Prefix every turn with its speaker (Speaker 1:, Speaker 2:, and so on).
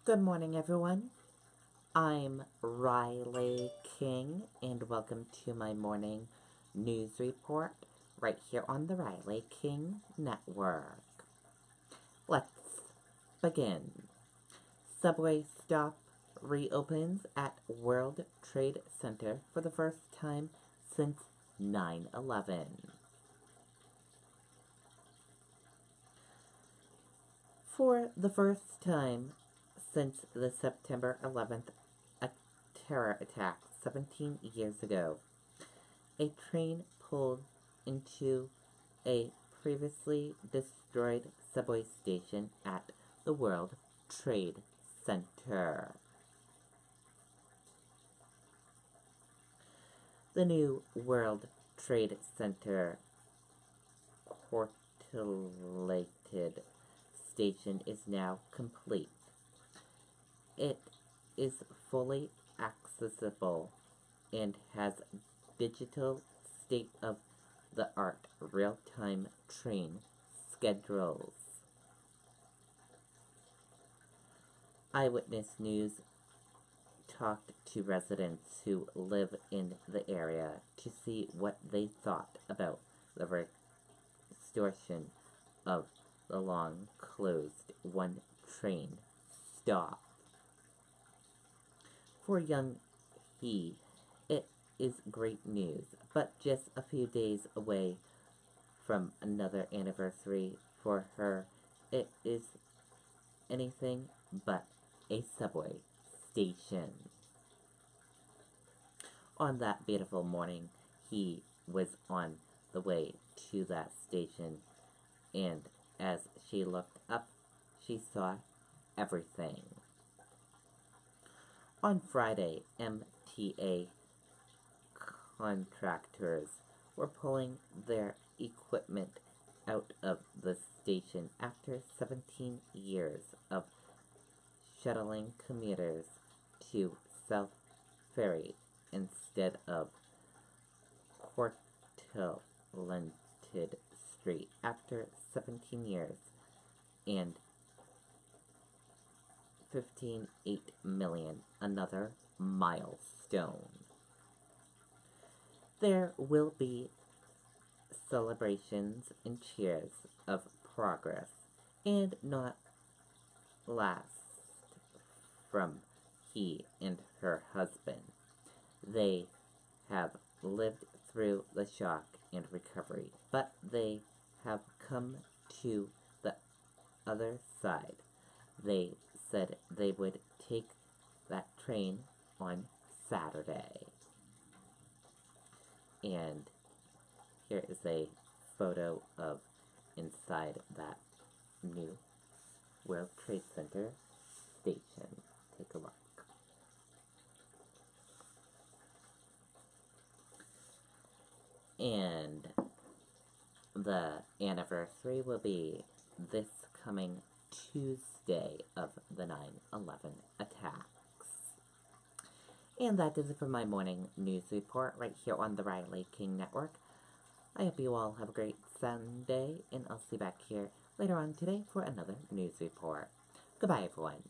Speaker 1: Good morning, everyone. I'm Riley King, and welcome to my morning news report right here on the Riley King Network. Let's begin. Subway stop reopens at World Trade Center for the first time since 9/11. For the first time since the September 11th terror attack 17 years ago, a train pulled into a previously destroyed subway station at the World Trade Center. The new World Trade Center portalated station is now complete. It is fully accessible and has digital state-of-the-art real-time train schedules. Eyewitness News talked to residents who live in the area to see what they thought about the restoration of the long-closed one-train stop. For young He, it is great news, but just a few days away from another anniversary for her. It is anything but a subway station. On that beautiful morning, he was on the way to that station, and as she looked up, she saw everything. On Friday, MTA contractors were pulling their equipment out of the station after 17 years of shuttling commuters to South Ferry instead of Cortlandt Street. After 17 years and 15.8 million, another milestone. There will be celebrations and cheers of progress, and not last from he and her husband. They have lived through the shock and recovery, but they have come to the other side. They said they would take that train on Saturday. And here is a photo of inside that new World Trade Center station. Take a look. And the anniversary will be this coming Tuesday of the 9/11 attacks. And that is it for my morning news report right here on the Riley King Network. I hope you all have a great Sunday, and I'll see you back here later on today for another news report. Goodbye, everyone.